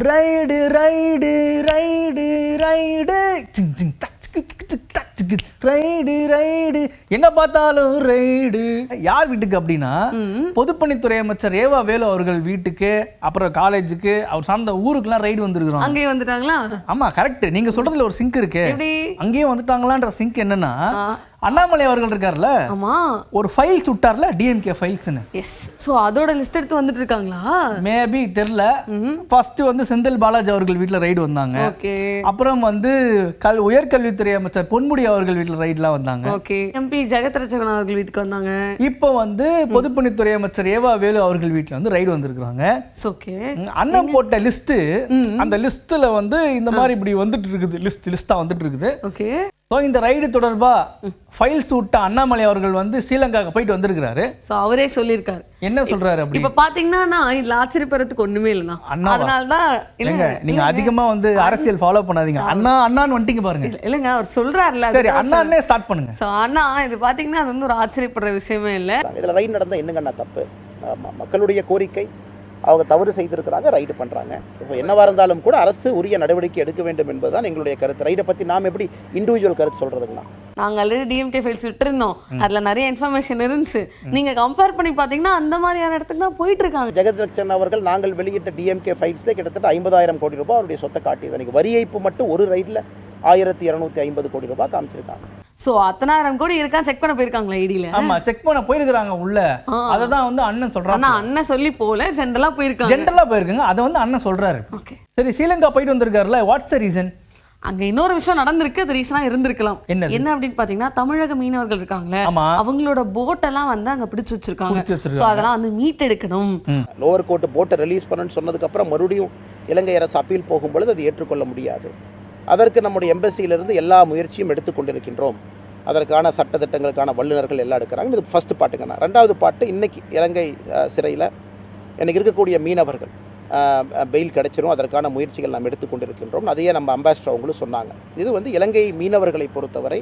Ride raid raid raid raid raid எங்க பார்த்தாலும் ride. யார் வீட்டுக்கு அப்படின்னா பொதுப்பணித்துறை அமைச்சர் ஏவா வேலு அவர்கள் வீட்டுக்கு, அப்புறம் காலேஜுக்கு, அவர் சார்ந்த ஊருக்குலாம் ரைடு வந்திருக்கிறோம். அங்கேயே வந்துட்டாங்களா? ஆமா கரெக்ட். நீங்க சொல்றதுல ஒரு சிங்க் இருக்கு. அங்கேயும் வந்துட்டாங்களான்ற சிங்க் என்னன்னா, அண்ணாமலை அவர்கள் இருக்கார்ல, ஆமா, ஒரு ஃபைல்ஸ் விட்டார்ல, டிஎம்கே ஃபைல்ஸ்னு. எஸ். சோ அதோட லிஸ்ட் எடுத்து வந்துட்டு இருக்காங்களா? மேபி தெரியல. ஃபர்ஸ்ட் வந்து செந்தில் பாலாஜி அவர்கள் வீட்ல ரைடு வந்தாங்க. ஓகே. அப்புறம் வந்து உயர்கல்வித்துறை அமைச்சர் பொன்முடி அவர்கள் வீட்ல ரைடுலாம் வந்தாங்க. ஓகே. எம்பி ஜெகத் ரட்சகன் அவர்கள் வீட்டுக்கு வந்தாங்க. இப்போ வந்து பொதுப்பணித்துறை அமைச்சர் ஏவா வேலு அவர்கள் வீட்ல வந்து ரைடு வந்திருக்காங்க. ஓகே. அண்ணன் போட்ட லிஸ்ட், அந்த லிஸ்ட்ல வந்து இந்த மாதிரி இப்படி வந்துட்டு இருக்குது, லிஸ்டா வந்துட்டு இருக்குது. ஓகே. இந்த ரைடு தொடர்பா ஃபைல்ஸ் விட்ட அண்ணாமலை அவர்கள் வந்து ஸ்ரீலங்காக்கு போயிட்டு வந்திருக்காரு. சோ அவரே சொல்லிருக்காரு. என்ன சொல்றாரு அப்படி? இப்ப பாத்தீங்கன்னா இதுல ஆச்சரியப்படுறதுக்கு ஒண்ணுமே இல்லைனா, அதனாலதான் இல்லங்க நீங்க அதிகமா வந்து அரசியல் ஃபாலோ பண்ணாதீங்க. அண்ணா அண்ணான்னு வந்துட்டீங்க பாருங்க. இல்லங்க அவர் சொல்றாருல, சரி அண்ணானே ஸ்டார்ட் பண்ணுங்க. சோ அண்ணா இது பாத்தீங்கன்னா அது வந்து ஒரு ஆச்சரியப்படுற விஷயமே இல்ல. இதுல ரைடு நடந்தா என்னங்கண்ணா தப்பு? மக்களுடைய கோரிக்கை, அவங்க தவறு செய்திருக்கிறாங்க, ரைடு பண்ணுறாங்க. என்னவா இருந்தாலும் கூட அரசு உரிய நடவடிக்கை எடுக்க வேண்டும் என்பதுதான் எங்களுடைய கருத்து. ரைடை பற்றி நாம் எப்படி இண்டிவிஜுவல் கருத்து சொல்கிறதுங்களா? நாங்கள் ஆல்ரெடி டிஎம்கே ஃபைல்ஸ் விட்டுருந்தோம், அதில் நிறைய இன்ஃபர்மேஷன் இருந்துச்சு. நீங்கள் கம்பேர் பண்ணி பார்த்தீங்கன்னா அந்த மாதிரியான இடத்துக்கு தான் போயிட்டு இருக்காங்க. ஜெகத் ரட்சகன் அவர்கள் நாங்கள் வெளியிட்ட டிஎம்கே ஃபைல்ஸில் கிட்டத்தட்ட 50,000 கோடி ரூபாய் அவருடைய சொத்தை காட்டியது. எனக்கு வரி ஏய்ப்பு மட்டும் ஒரு ரைடில் 1250 கோடி ரூபாய் காமிச்சிருக்காங்க. சோ 10,000 கோடி இருக்கா செக் பண்ண போயிருக்காங்களா ஐடில? ஆமா செக் பண்ண போயிருக்காங்க உள்ள. அததான் வந்து அண்ணன் சொல்றாங்க. அண்ணன் சொல்லி போல ஜெனரலா போயிருக்காங்க. ஜெனரலா போயிருக்காங்க. அத வந்து அண்ணன் சொல்றாரு. ஓகே. சரி ஸ்ரீலங்கா போயிட்டு வந்திருக்காருல, வாட்ஸ் தி ரீசன்? அங்க இன்னொரு விஷயம் நடந்திருக்கு, அது ரீசனா இருந்திருக்கலாம். என்ன அப்படின்னு பாத்தீங்கன்னா, தமிழக மீனவர்கள் இருக்காங்களே, அவங்களோட போட் எல்லாம் வந்து அங்க பிடிச்சு வச்சிருக்காங்க. சோ அதெல்லாம் வந்து மீட் எடுக்கணும். லோவர் கோர்ட் போட்டை ரிலீஸ் பண்ணணும்னு சொன்னதுக்கு அப்புறம் மறுபடியும் இலங்கை அரசு அப்பீல் போகும்பொழுது அது ஏற்றுக்கொள்ள முடியாது. அதற்கு நம்முடைய எம்பசியிலிருந்து எல்லா முயற்சியும் எடுத்துக்கொண்டிருக்கின்றோம். அதற்கான சட்டத்திட்டங்களுக்கான வல்லுநர்கள் எல்லாம் எடுக்கிறாங்க. இது ஃபர்ஸ்ட் பாட்டுங்கண்ணா. ரெண்டாவது பாட்டு, இன்னைக்கு இலங்கை சிறையில் எனக்கு இருக்கக்கூடிய மீனவர்கள் பெயில் கிடைச்சிரும், அதற்கான முயற்சிகள் நாம் எடுத்துக்கொண்டிருக்கின்றோம். அதையே நம்ம அம்பாசிடர் அவங்களும் சொன்னாங்க. இது வந்து இலங்கை மீனவர்களை பொறுத்தவரை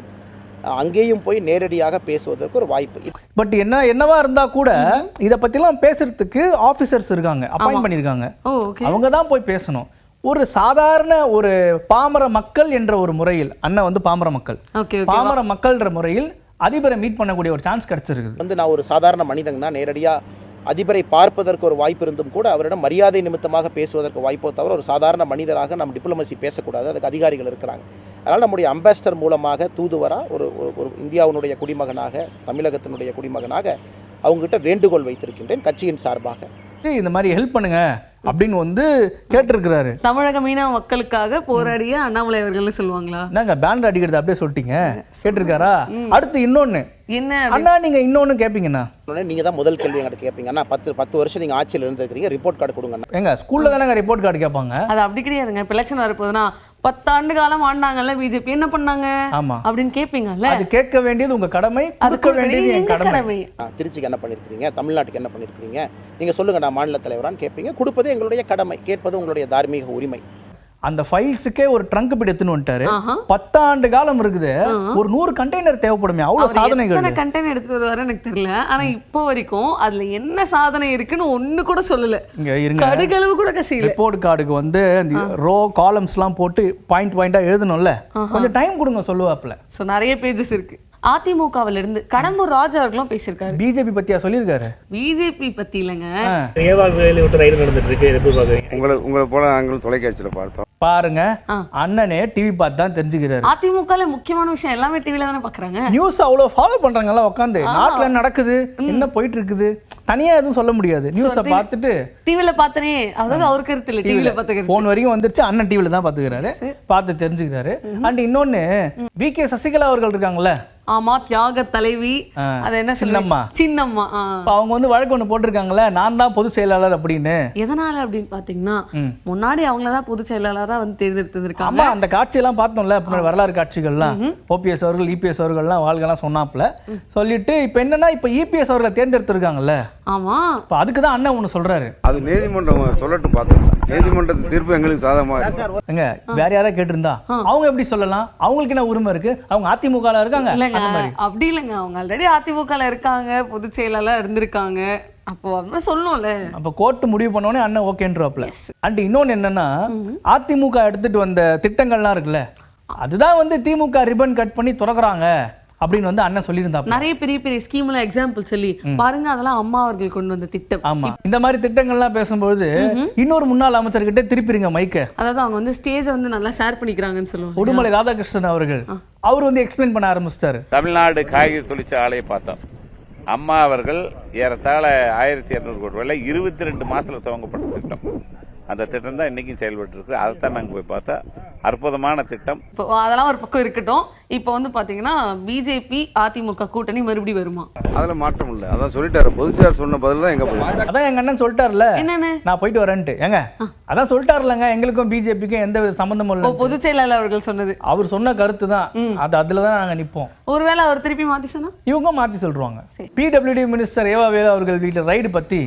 அங்கேயும் போய் நேரடியாக பேசுவதற்கு ஒரு வாய்ப்பு. பட் என்னவா இருந்தா கூட இதை பத்திலாம் பேசுறதுக்கு ஆபீசர்ஸ் இருக்காங்க, அப்பாயிண்ட் பண்ணியிருக்காங்க. அவங்க தான் போய் பேசணும். ஒரு சாதாரண ஒரு பாமர மக்கள் என்ற ஒரு முறையில், அண்ணன் வந்து பாமர மக்கள், பாமர மக்கள்ன்ற முறையில் அதிபரை மீட் பண்ணக்கூடிய ஒரு சான்ஸ் கிடைச்சிருக்குது. வந்து நான் ஒரு சாதாரண மனிதன்னா நேரடியாக அதிபரை பார்ப்பதற்கு ஒரு வாய்ப்பு இருந்தும் கூட அவரிடம் மரியாதை நிமித்தமாக பேசுவதற்கு வாய்ப்போ தவிர ஒரு சாதாரண மனிதராக நம்ம டிப்ளமசி பேசக்கூடாது. அதுக்கு அதிகாரிகள் இருக்கிறாங்க. அதனால் நம்முடைய அம்பாசிடர் மூலமாக தூதுவராக ஒரு இந்தியாவினுடைய குடிமகனாக, தமிழகத்தினுடைய குடிமகனாக அவங்ககிட்ட வேண்டுகோள் வைத்திருக்கின்றேன் கட்சியின் சார்பாக. இந்த மாதிரி ஹெல்ப் பண்ணுங்க அப்படின்னு வந்து கேட்டிருக்கிறாரு. தமிழக மீனவ மக்களுக்காக போராடிய அண்ணாமலை அவர்கள் சொல்லுவாங்களா? நாங்க பேனர் அடிக்கிறது அப்படியே சொல்லிட்டீங்க, கேட்டிருக்காரா? அடுத்து இன்னொன்னு என்ன அண்ணா, நீங்க இன்னொன்னு கேட்பீங்கண்ணா, நீங்க தான் முதல் கேள்வி எங்கிட்ட கேட்பீங்க. அண்ணா 10 வருஷம் நீங்க ஆட்சியில் இருந்திருக்கீங்க, ரிப்போர்ட் கார்டு கொடுங்க. எங்க ஸ்கூல்ல தானே ரிப்போர்ட் கார்டு கேட்பாங்க. அது அப்படி கிடையாதுங்க. இப்போ எலெக்ஷன் வரப்போகுதுன்னா 10 ஆண்டு காலம் ஆண்டாங்கல்ல பிஜேபி, என்ன பண்ணாங்க அப்படின்னு கேட்பீங்கல்ல. அது கேட்க வேண்டியது உங்க கடமை, கொடுக்க வேண்டியது என் கடமை. திருச்சிக்கு என்ன பண்ணிருக்கீங்க, தமிழ்நாட்டுக்கு என்ன பண்ணிருக்கீங்க, நீங்க சொல்லுங்க, நான் மாநில தலைவரான்னு கேட்பீங்க. கொடுப்பது எங்களுடைய கடமை, கேட்பது உங்களுடைய தார்மீக உரிமை. அந்த ஃபைல்ஸுக்கே ஒரு ட்ரங்க் பிடி எடுத்துன்னு வந்துட்டாரு. 10 ஆண்டு காலம் இருக்குது, ஒரு 100 கண்டெய்னர் தேவைப்படுமே, அவ்வளவு சாதனைகள். எத்தனை கண்டெய்னர் எடுத்துட்டு வருவாரு எனக்கு தெரியல. ஆனா இப்போ வரைக்கும் அதுல என்ன சாதனை இருக்குன்னு ஒண்ணு கூட சொல்லல. இங்க இருங்க, கடுகளவு கூட கசியல. ரிப்போர்ட் கார்டுக்கு வந்து அந்த ரோ காலம்ஸ்லாம் போட்டு பாயிண்டா எழுதணும்ல, கொஞ்சம் டைம் கொடுங்க சொல்லுவாப்ல. சோ நிறைய பேஜஸ் இருக்கு. அதிமுகவில் இருந்து கடம்பூர் ராஜ் அவர்களும் பேசியிருக்காரு. பிஜேபி பத்தியா சொல்லியிருக்காரு? பிஜேபி பத்தி இல்லைங்க, உங்களை போல நாங்களும் தொலைக்காட்சியில பார்த்தோம். பாருங்க, அண்ணனே டிவி பார்த்து தான் தெரிஞ்சுக்கிறாரு. அதிமுகல முக்கியமான விஷயம் எல்லாமே டிவில தானே பாக்குறாங்க. நியூஸ் அவ்வளவு ஃபாலோ பண்றாங்கல்ல, உட்காந்து நாட்டுல நடக்குது, என்ன போயிட்டு இருக்குது, தனியா எதுவும் சொல்ல முடியாது. நியூஸை பார்த்துட்டு டிவில பார்த்தனே, அதாவது அவர் கருத்து இல்ல, டிவில பார்த்துக்கிறது. போன் வரைக்கும் வந்துருச்சு, அண்ணன் டிவில தான் பாத்துக்கிறாரு, பார்த்து தெரிஞ்சுக்கிறாரு. அண்ட் இன்னொன்னு, வி.கே. சசிகலா அவர்கள் இருக்காங்கல்ல, ஆமா, தியாக தலைவி, அது என்ன சின்னம்மா, சின்னம்மா. அவங்க வந்து வழக்கு ஒண்ணு போட்டிருக்காங்கல்ல, நான் தான் பொதுச் செயலாளர் அப்படின்னு. எதனால அப்படின்னு பாத்தீங்கன்னா, முன்னாடி அவங்களதான் பொதுச் செயலாளரா வந்து தேர்ந்தெடுத்திருக்காங்க. அந்த காட்சியெல்லாம் பார்த்தோம்ல, வரலாறு காட்சிகள்லாம், ஓபிஎஸ் அவர்கள், இபிஎஸ் அவர்கள்லாம் வாழ்கெல்லாம் சொன்னாப்ல சொல்லிட்டு, இப்ப என்னன்னா இப்ப இபிஎஸ் அவர்களை தேர்ந்தெடுத்திருக்காங்கல்ல. ஆமா, இப்ப அதுக்குதான் அண்ணன் ஒண்ணு சொல்றாரு. அது நீதிமன்றம் சொல்லட்டும், பார்த்தோம். நீதிமன்றத்தின் தீர்ப்பு எங்களுக்கு சாதகமா எங்க வேற யாராவது கேட்டிருந்தா அவங்க எப்படி சொல்லலாம்? அவங்களுக்கு என்ன உரிமை இருக்கு? அவங்க அதிமுகல இருக்காங்க. அப்படி இல்லைங்க, அவங்க ஆல்ரெடி அதிமுகல இருக்காங்க, பொதுச் செயலாளர் இருந்திருக்காங்க. அப்போ அப்படியே சொல்லணும்ல. அப்ப கோர்ட் முடிவு பண்ணோடனே அண்ணன் ஓகேன்றாப்ல. அண்ட் இன்னொன்னு என்னன்னா, அதிமுக எடுத்துட்டு வந்த திட்டங்கள்லாம் இருக்குல்ல, அதுதான் வந்து திமுக ரிப்பன் கட் பண்ணி துறக்குறாங்க அப்படின்னு வந்து அண்ணன் சொல்லியிருந்தாங்க. நிறைய பெரிய பெரிய ஸ்கீம்ல எக்ஸாம்பிள் சொல்லி பாருங்க, அதெல்லாம் அம்மா அவர்கள் கொண்டு வந்த திட்டம். ஆமா, இந்த மாதிரி திட்டங்கள்லாம் பேசும்போது இன்னொரு முன்னாள் அமைச்சர்கிட்ட திருப்பிடுங்க மைக்க. அதாவது அவங்க வந்து ஸ்டேஜ் வந்து நல்லா ஷேர் பண்ணிக்கிறாங்கன்னு சொல்லுவாங்க. உடுமலை ராதாகிருஷ்ணன் அவர்கள் அவர் வந்து எக்ஸ்பிளைன் பண்ண ஆரம்பிச்சிட்டாரு. தமிழ்நாடு காய்கறி தொழிற்சாலையை பார்த்தோம். அம்மா அவர்கள் ஏறத்தாழ 1200 கோடி ரூபாய் 22 மாசத்துல துவங்கப்பட்ட திட்டம். அந்த திட்டம் தான் இன்னைக்கும் செயல்பட்டு இருக்கு. அதைத்தான் நாங்க போய் பார்த்தா அற்புதமான திட்டம். அதெல்லாம் ஒரு பக்கம் இருக்கட்டும். இப்போ வந்து பாத்தீங்கன்னா பிஜேபி அதிமுக கூட்டணி மறுபடியும் வருமா? அதுல மாற்றம் இல்ல. அதான் சொல்லிட்டாரு, பொதுச்செயலாளர் சொன்ன பதில் தான் எங்க போய். அதான் எங்க அண்ணன் சொல்லிட்டாருல, என்னன்னு நான் போயிட்டு வரேன்ட்டு. ஏங்க அதான் சொல்லிட்டாருலங்க, எங்களுக்கும் பிஜேபிக்கும் எந்த சம்பந்தமும் இல்ல. பொதுச் செயலாளர் அவர்கள் சொன்னது, அவர் சொன்ன கருத்து தான் அது. அதுலதான் நாங்க நிப்போம். ஒருவேளை அவர் திருப்பி மாத்தி சொன்னா இவங்க மாத்தி சொல்றாங்க. பிடபிள்யூடி மினிஸ்டர் ஏவா வேலு அவர்கள் வீட்டு ரைடு பத்தி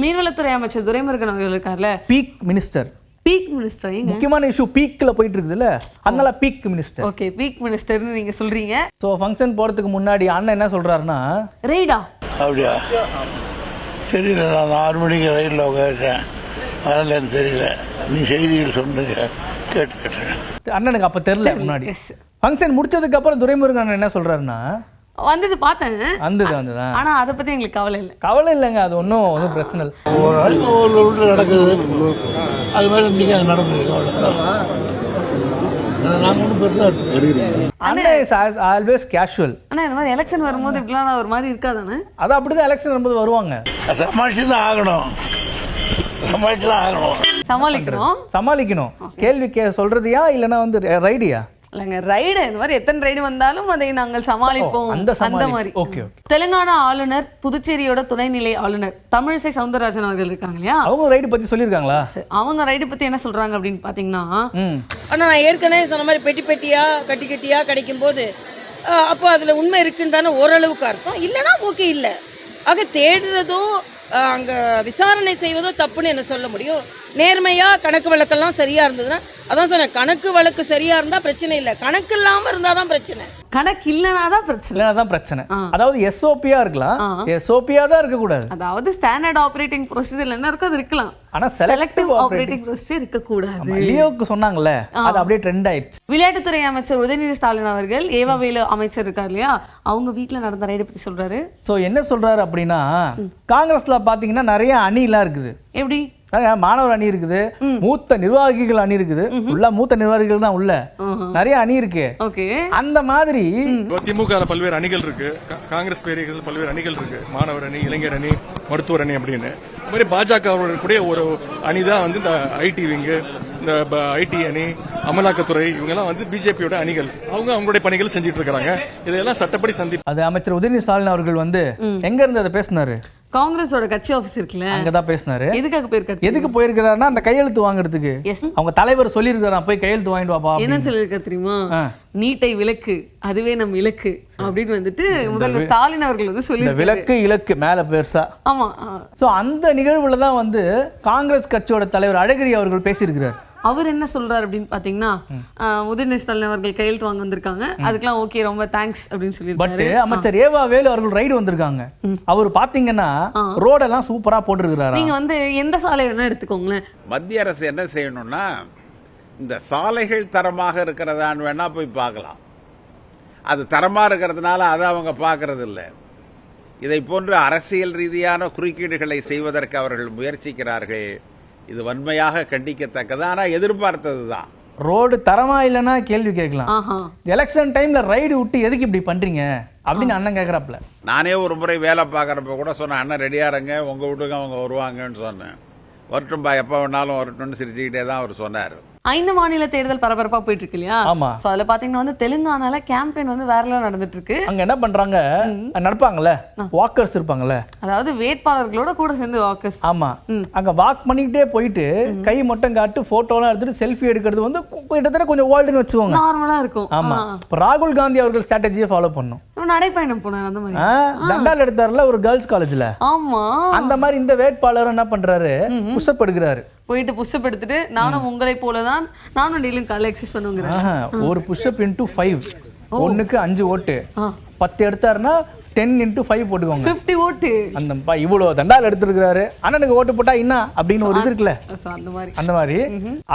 மீன்வளத்துறை அமைச்சர் துரைமுருகன் அவர்கள் இருக்கார்ல, பீக் மினிஸ்டர். பீக் மினிஸ்டர் முக்கியமான இஷ்யூ பீக்ல போயிட்டு இருக்குதுல்ல, அதனால பீக் மினிஸ்டர். ஓகே, பீக் மினிஸ்டர்னு நீங்க சொல்றீங்க. சோ ஃபங்க்ஷன் போறதுக்கு முன்னாடி அண்ணன் என்ன சொல்றாருன்னா, ரைடா அப்படியா தெரியல, நான் 6 மணிக்கு ரைடில் உட்காந்துட்டேன், அதனால எனக்கு தெரியல. நீ செய்திகள் சொன்னீங்க கேட்டுக்கிட்டேன். அண்ணனுக்கு அப்ப தெரியல. முன்னாடி ஃபங்க்ஷன் முடிச்சதுக்கு அப்புறம் துரைமுருகன் அண்ணன் என்ன சொல்றாருன்னா, வந்தது பார்த்தேன், வந்துதான். ஆனா அதை பத்தி எங்களுக்கு கவலை இல்லை. கவலை இல்லைங்க, அது ஒன்றும் பிரச்சனை இல்லை. ஒரு நாளைக்கு ஒரு வீட்டில் நடக்குது, அது மாதிரி இன்னைக்கு அது நடந்திருக்கு, அவ்வளோதான். நாங்கள் ஒன்றும் பெருசாக எடுத்துக்கிறோம். Always casual. ஆனா இந்த மாதிரி எலெக்ஷன் வரும்போது இப்படிலாம் ஒரு மாதிரி இருக்காதானே? அது அப்படிதான், எலெக்ஷன் வரும்போது வருவாங்க. சமாளிச்சு தான் ஆகணும், சமாளிச்சு தான் ஆகணும், சமாளிக்கணும். கேள்வி சொல்றதையா இல்லைன்னா வந்து ரைடியா? இல்லைங்க, ரைடு இந்த மாதிரி எத்தனை ரைடு வந்தாலும் அதை நாங்கள் சமாளிப்போம், அந்த மாதிரி. ஓகே. தெலுங்கானா ஆளுநர், புதுச்சேரியோட துணைநிலை ஆளுநர் தமிழிசை சவுந்தரராஜன் அவர்கள் இருக்காங்க இல்லையா, அவங்க ரைடு பத்தி சொல்லியிருக்காங்களா? அவங்க ரைடு பத்தி என்ன சொல்றாங்க அப்படின்னு பாத்தீங்கன்னா, ஆனா நான் ஏற்கனவே சொன்ன மாதிரி பெட்டி பெட்டியா கட்டியா கிடைக்கும் போது அப்போ அதுல உண்மை இருக்குன்னு தானே ஓரளவுக்கு அர்த்தம். இல்லைன்னா ஓகே இல்லை. ஆக தேடுறதும் அங்க விசாரணை செய்வதோ தப்புன்னு என்ன சொல்ல முடியும்? நேர்மையா கணக்கு வழக்கெல்லாம் சரியா இருந்ததுன்னா, அதான் சொன்னேன், கணக்கு வழக்கு சரியா இருந்தா பிரச்சனை இல்லை, கணக்கு இல்லாம இருந்தாதான் பிரச்சனை. கணக்கு இல்லைனாதான் பிரச்சனை. அதாவது எஸ்ஓபியா இருக்கலாம், எஸ்ஓபியா தான் இருக்க கூடாது. அதாவது ஸ்டாண்டர்ட் ஆபரேட்டிங் ப்ரொசீஜர் என்ன இருக்கோ அது இருக்கலாம், ஆனா செலக்டிவ் ஆபரேட்டிங் ப்ரொசீஜர் இருக்க கூடாது. லியோக்கு சொன்னாங்கல்ல, அது அப்படியே ட்ரெண்ட் ஆயிடுச்சு. விளையாட்டுத்துறை அமைச்சர் உதயநிதி ஸ்டாலின் அவர்கள் ஏவா வேலு அமைச்சர் இருக்கார் இல்லையா, அவங்க வீட்டுல நடந்த ரைடு பத்தி சொல்றாரு. சோ என்ன சொல்றாரு அப்படின்னா, காங்கிரஸ்ல பாத்தீங்கன்னா நிறைய அணி எல்லாம் இருக்குது. எப்படி? மாணவர் அணி இருக்குது, மூத்த நிர்வாகிகள் அணி இருக்குது, ஃபுல்லா மூத்த நிர்வாகிகள் தான் உள்ள, நிறைய அணி இருக்கு. அந்த மாதிரி திமுக பல்வேறு அணிகள் இருக்கு, காங்கிரஸ் பேரியக்கத்தில் பல்வேறு அணிகள் இருக்கு, மாணவர் அணி, இளைஞர் அணி, மருத்துவர் அணி அப்படின்னு. இந்த மாதிரி பாஜக கூட ஒரு அணி தான் வந்து இந்த ஐடி விங்கு, இந்த ஐடி அணி, அமலாக்கத்துறை, இவங்கெல்லாம் வந்து பிஜேபியோட அணிகள். அவங்களுடைய பணிகள் செஞ்சுட்டு இருக்காங்க. இதெல்லாம் சட்டப்படி அது அமைச்சர் உதயநிதி ஸ்டாலின் அவர்கள் வந்து எங்க இருந்து அதை பேசினாரு? காங்கிரஸோட கட்சி ஆபீஸ் இருக்குல்ல, அங்கதான் பேசினாரு. எதுக்காக போயிருக்காரு? எதுக்கு போயிருக்காருன்னா, அந்த கையெழுத்து வாங்குறதுக்கு. அவங்க தலைவர் சொல்லியிருக்காரு, போய் கையெழுத்து வாங்கிட்டு வாப்பா. என்ன சொல்லியிருக்காரு தெரியுமா? நீட்டை விலக்கு, அதுவே நம் இலக்கு அப்படின்னு வந்துட்டு முதல்வர் ஸ்டாலின் அவர்கள் வந்து சொல்லி, விலக்கு இலக்கு மேல பெருசா. ஆமா. சோ அந்த நிகழ்வுல தான் வந்து காங்கிரஸ் கட்சியோட தலைவர் அழகிரி அவர்கள் பேசியிருக்கிறார். அவர் என்ன சொல்றாரு அப்படின்னு பாத்தீங்கன்னா, உதயநிதி ஸ்டாலின் அவர்கள் கையெழுத்து வாங்க வந்திருக்காங்க, அதுக்கெல்லாம் ஓகே ரொம்ப தேங்க்ஸ் அப்படின்னு சொல்லியிருக்காரு. பட் அமைச்சர் ஏவா வேலு அவர்கள் ரைடு வந்திருக்காங்க, அவர் பாத்தீங்கன்னா ரோடெல்லாம் சூப்பரா போட்டுருக்காரு. நீங்க வந்து எந்த சாலை வேணா எடுத்துக்கோங்களேன். மத்திய அரசு என்ன செய்யணும்னா, இந்த சாலைகள் தரமாக இருக்கிறதான்னு வேணா போய் பார்க்கலாம். அது தரமா இருக்கிறதுனால அதை அவங்க பார்க்கறது இல்லை. இதை போன்ற அரசியல் ரீதியான குறுக்கீடுகளை செய்வதற்கு அவர்கள் முயற்சிக்கிறார்கள். இது வன்மையாக கண்டிக்கத்தக்கது. ஆனா எதிர்பார்த்ததுதான். ரோடு தரமா இல்லைன்னா கேள்வி கேட்கலாம். எலெக்ஷன் டைம்ல ரைடு விட்டு எதுக்கு இப்படி பண்றீங்க அப்படின்னு அண்ணன் கேட்கறாப்ல. நானே ஒரு முறை வேலை பார்க்கறப்ப கூட சொன்னேன், அண்ணன் ரெடியா இருங்க, உங்க வீட்டுக்கு அவங்க வருவாங்கன்னு சொன்னேன். வரட்டும்பா, எப்ப வேணாலும் வரட்டும்னு சிரிச்சுக்கிட்டே தான் அவர் சொன்னார். 5 மாநில தேர்தல் பரபரப்பா போயிட்டு இருக்கு இல்லையா? சோ அதுல பாத்தீங்கன்னா வந்து தெலுங்கானால கேம்பெயின் வந்து வேற லெவல் நடந்துட்டு இருக்கு. அங்க என்ன பண்றாங்க, நடப்பாங்கல்ல, வாக்கர்ஸ் இருப்பாங்கல்ல, அதாவது வேட்பாளர்களோட கூட சேர்ந்து வாக்கர்ஸ். ஆமா, அங்க வாக் பண்ணிக்கிட்டே போயிட்டு கை மட்டும் காட்டு போட்டோலாம் எடுத்துட்டு செல்ஃபி எடுக்கிறது வந்து கிட்டத்தட்ட கொஞ்சம் ஓல்டுன்னு வச்சுக்கோங்க, நார்மலா இருக்கும். ஆமா, இப்ப ராகுல் காந்தி அவர்கள் ஸ்ட்ராட்டஜியை ஃபாலோ பண்ணும். நடைப்பயணம் போனார் அந்த மாதிரி. தண்டால் எடுத்தாருல ஒரு கேர்ள்ஸ் காலேஜ்ல. ஆமா, அந்த மாதிரி இந்த வேட்பாளர் என்ன பண்றாரு, புஷ்அப் எடுக்கிறாரு. போயிட்டு புஷ்அப் எடுத்துட்டு, நானும் உங்களை போலதான், நானும் டெய்லியும் காலைல எக்ஸசைஸ் பண்ணுவேங்கிறேன். ஒரு புஷ்அப் இன்டு 5, 1க்கு 5 ஓட்டு. 10 எடுத்தாருன்னா 10x5 போட்டுக்கோங்க 50 ஓட்டு. அந்த இவ்வளவு தண்டால் எடுத்திருக்கிறாரு, அண்ணனுக்கு ஓட்டு போட்டா என்ன அப்படின்னு ஒரு இது இருக்குல்ல, அந்த மாதிரி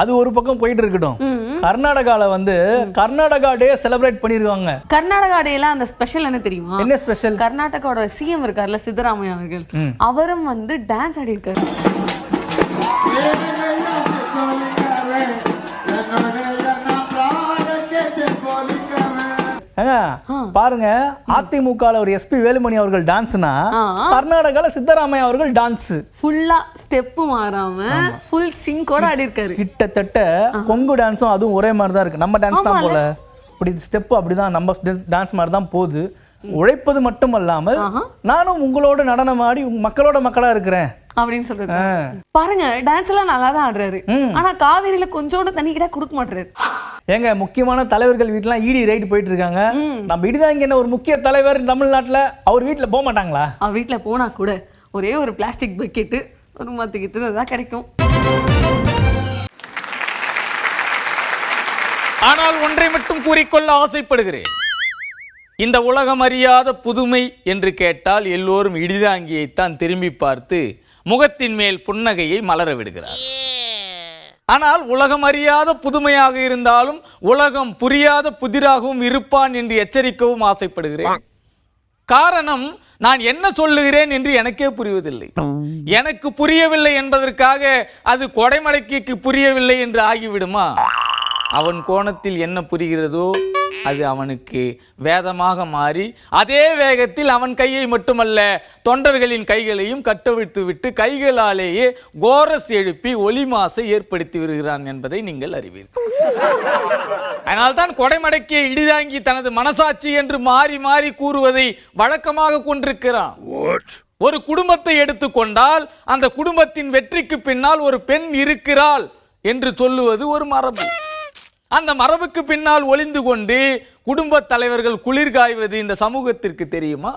அது ஒரு பக்கம் போயிட்டு இருக்கட்டும். கர்நாடகால வந்து கர்நாடகா டே செலிப்ரேட் பண்ணிருக்காங்க. கர்நாடகா டேல அந்த ஸ்பெஷல் என்ன தெரியுமா? என்ன ஸ்பெஷல்? கர்நாடகாவோட சிஎம் இருக்கார்ல சித்தராமையா அவர்கள், அவரும் வந்து டான்ஸ் ஆடி இருக்காரு. பாருங்க, அதிமுகல ஒரு எஸ்பி வேலுமணி அவர்கள் டான்ஸ்னா, கர்நாடகால சித்தராமையா அவர்கள் டான்ஸ் ஃபுல்லா ஸ்டெப் மாறாம ஃபுல் சிங்கோட ஆடி இருக்காரு. கிட்டத்தட்ட கொங்கு டான்ஸும் அதுவும் ஒரே மாதிரி தான் இருக்கு. நம்ம டான்ஸ் தான் போல, அப்படி ஸ்டெப் அப்படிதான் நம்ம டான்ஸ் மாதிரி தான் போகுது. உழைப்பது மட்டுமல்லாமல் நானும் உங்களோட நடனம் ஆடி மக்களோட மக்களா இருக்கிறேன் அப்படின்னு சொல்றது. பாருங்க, டான்ஸ் எல்லாம் நல்லா தான் ஆடுறாரு, ஆனா காவேரியில கொஞ்சோட தண்ணி கிட்ட கொடுக்க மாட்டாரு. ஏங்க, முக்கியமான தலைவர்கள் வீட்டுலாம் இடி ரைடு போயிட்டு இருக்காங்க. நம்ம இடிதான் என்ன ஒரு முக்கிய தலைவர் தமிழ்நாட்டுல, அவர் வீட்டுல போக மாட்டாங்களா? அவர் வீட்டுல போனா கூட ஒரே ஒரு பிளாஸ்டிக் பக்கெட்டு ஒரு மத்துக்கிட்டு தான் கிடைக்கும். ஆனால் ஒன்றை மட்டும் கூறிக்கொள்ள ஆசைப்படுகிறேன். இந்த உலகம் அறியாத புதுமை என்று கேட்டால் எல்லோரும் இடிதாங்கியைத்தான் திரும்பி பார்த்து முகத்தின் மேல் புன்னகையை மலர விடுகிறார். ஆனால் உலகம் அறியாத புதுமையாக இருந்தாலும் உலகம் புரியாத புதிராகவும் இருப்பான் என்று எச்சரிக்கவும் ஆசைப்படுகிறேன். காரணம், நான் என்ன சொல்லுகிறேன் என்று எனக்கே புரிவதில்லை. எனக்கு புரியவில்லை என்பதற்காக அது கொடைமடைக்கு புரியவில்லை என்று ஆகிவிடுமா? அவன் கோணத்தில் என்ன புரிகிறதோ அது அவனுக்கு வேதமாக மாறி அதே வேகத்தில் அவன் கையை மட்டுமல்ல தொண்டர்களின் கைகளையும் கட்டவிழ்த்து விட்டு கைகளாலேயே கோரஸ் எழுப்பி ஒலி மாசை ஏற்படுத்தி வருகிறான் என்பதை நீங்கள் அறிவீர்கள். அதனால்தான் கொடைமடக்கிய இடிதாங்கி தனது மனசாட்சி என்று மாறி மாறி கூறுவதை வழக்கமாக கொண்டிருக்கிறான். ஒரு குடும்பத்தை எடுத்துக்கொண்டால் அந்த குடும்பத்தின் வெற்றிக்கு பின்னால் ஒரு பெண் இருக்கிறாள் என்று சொல்லுவது ஒரு மரபு. அந்த மரபுக்கு பின்னால் ஒளிந்து கொண்டு குடும்ப தலைவர்கள் குளிர் காய்வது இந்த சமூகத்திற்கு தெரியுமா?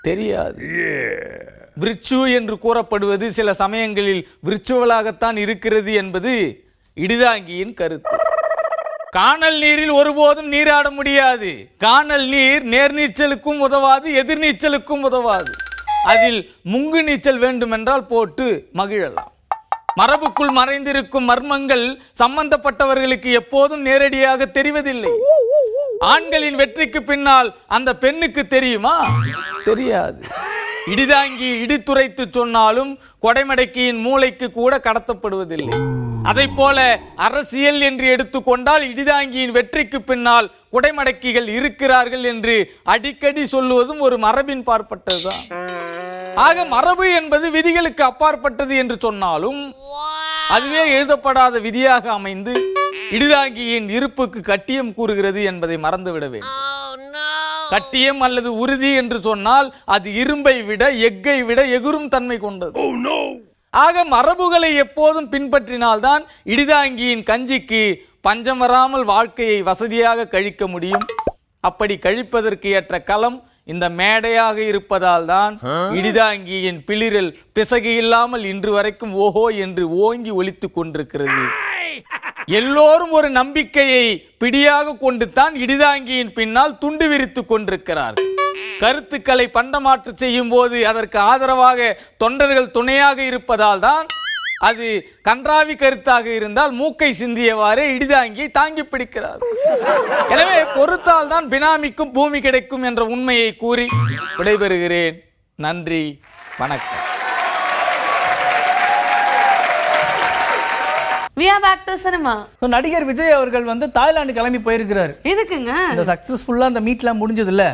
தெரியாது. விருட்சு என்று கூறப்படுவது சில சமயங்களில் விருட்சுவலாகத்தான் இருக்கிறது என்பது இடிதாங்கியின் கருத்து. காணல் நீரில் ஒருபோதும் நீராட முடியாது. காணல் நீர் நேர்நீச்சலுக்கும் உதவாது, எதிர்நீச்சலுக்கும் உதவாது. அதில் முங்கு நீச்சல் வேண்டுமென்றால் போட்டு மகிழலாம். மரபுக்குள் மறைந்திருக்கும் மர்மங்கள் சம்பந்தப்பட்டவர்களுக்கு எப்போதும் நேரடியாக தெரிவதில்லை. ஆண்களின் வெற்றிக்கு பின்னால் அந்த பெண்ணுக்கு தெரியுமா? தெரியாது. இடிதாங்கி இடித்துரைத்து சொன்னாலும் கொடைமடக்கியின் மூளைக்கு கூட கடத்தப்படுவதில்லை. அதை போல அரசியல் என்று எடுத்துக்கொண்டால் இடிதாங்கியின் வெற்றிக்கு பின்னால் குடைமடக்கிகள் இருக்கிறார்கள் என்று அடிக்கடி சொல்லுவதும் ஒரு மரபின் பார்ப்பட்டதுதான். ஆக மரபு என்பது விதிகளுக்கு அப்பாற்பட்டது என்று சொன்னாலும் அதுவே எழுதப்படாத விதியாக அமைந்து இடிதாங்கியின் இருப்புக்கு கட்டியம் கூறுகிறது என்பதை மறந்துவிட வேண்டும். கட்டியம் அல்லது உறுதி என்று சொன்னால் அது இரும்பை விட எஃகை விட எகுரும் தன்மை கொண்டது. ஆக மரபுகளை எப்போதும் பின்பற்றினால்தான் இடிதாங்கியின் கஞ்சிக்கு பஞ்சம் வராமல் வாழ்க்கையை வசதியாக கழிக்க முடியும். அப்படி கழிப்பதற்கு ஏற்ற களம் இந்த மேடையாக இருப்பதால் தான் இடிதாங்கியின் பிளிரல் பிசகு இல்லாமல் இன்று வரைக்கும் ஓஹோ என்று ஓங்கி ஒலித்துக் கொண்டிருக்கிறது. எல்லோரும் ஒரு நம்பிக்கையை பிடியாக கொண்டு தான் இடிதாங்கியின் பின்னால் துண்டு விரித்துக் கொண்டிருக்கிறார். கருத்துக்களை பண்டமாற்று செய்யும் போது அதற்கு ஆதரவாக தொண்டர்கள் துணையாக இருப்பதால் தான் அது கன்றாவி கருத்தாக இருந்தால் மூக்கை சிந்தியவாறே இடிதாங்கியை தாங்கி பிடிக்கிறார். எனவே பொறுத்தால் தான் பினாமிக்கும் பூமி கிடைக்கும் என்ற உண்மையை கூறி விடைபெறுகிறேன். நன்றி, வணக்கம். We are back to cinema. நடிகர் விஜய் அவர்கள் வந்து தாய்லாந்து கிளம்பி போயிருக்கிறார். எதுக்குங்க? இந்த சக்சஸ்ஃபுல்லா அந்த மீட்லாம் முடிஞ்சது இல்ல,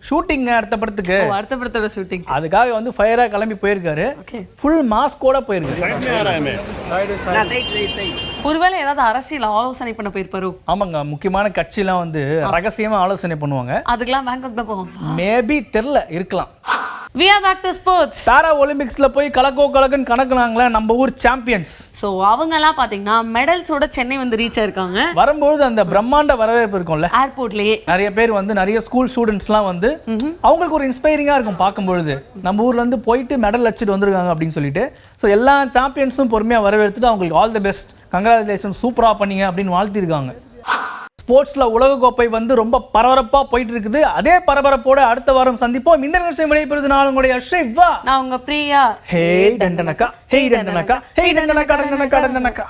ஷூட்டிங் அடுத்த படத்துக்கு, அடுத்த படத்தோட ஷூட்டிங், அதுக்காக வந்து ஃபயரா கிளம்பி போயிருக்காரு. ஃபுல் மாஸ்கோட போயிருக்காரு. ஒருவேளை ஏதாவது அரசியல் ஆலோசனை பண்ண போயிருப்பாரோ? ஆமாங்க, முக்கியமான கட்சியெல்லாம் வந்து ரகசியமா ஆலோசனை பண்ணுவாங்க. அதுக்கெல்லாம் பேங்காக் தான் போவோம். மேபி தெரியல, இருக்கலாம். We are back to sports. பாரா ஒலிம்பிக்ஸ்ல போய் கலக்குன்னு கணக்குனாங்களே நம்ம ஊர் சாம்பியன்ஸ். சோ அவங்கலாம் பாத்தீங்கன்னா மெடல்ஸோட சென்னை வந்து ரீச் ஆயிருக்காங்க. வரும்போது அந்த பிரம்மாண்ட வரவேற்பு இருக்கும்ல ஏர்போர்ட்லயே, நிறைய பேர் வந்து நிறைய ஸ்கூல் ஸ்டூடெண்ட்ஸ்லாம் வந்து அவங்களுக்கு ஒரு இன்ஸ்பைரிங்கா இருக்கும் பார்க்கும்பொழுது, நம்ம ஊர்ல இருந்து போயிட்டு மெடல் அடிச்சுட்டு வந்திருக்காங்க அப்படின்னு சொல்லிட்டு. ஸோ எல்லா சாம்பியன்ஸும் பொறுமையா வரவேற்றுட்டு அவங்களுக்கு ஆல் தி பெஸ்ட், கங்க்ராச்சுலேஷன், சூப்பரா பண்ணீங்க அப்படின்னு வாழ்த்திருக்காங்க. ஸ்போர்ட்ஸ்ல உலகக்கோப்பை வந்து ரொம்ப பரபரப்பா போயிட்டு இருக்குது. அதே பரபரப்போட அடுத்த வாரம் சந்திப்போம். இந்த நிமிஷம் விடைபெறுவது நான் உங்களுடைய சிவா. நான் உங்க பிரியா. ஹே டண்டனக்கா, ஹே டண்டனக்கா, ஹே டண்டனக்கா, டண்டனக்கா, டண்டனக்கா.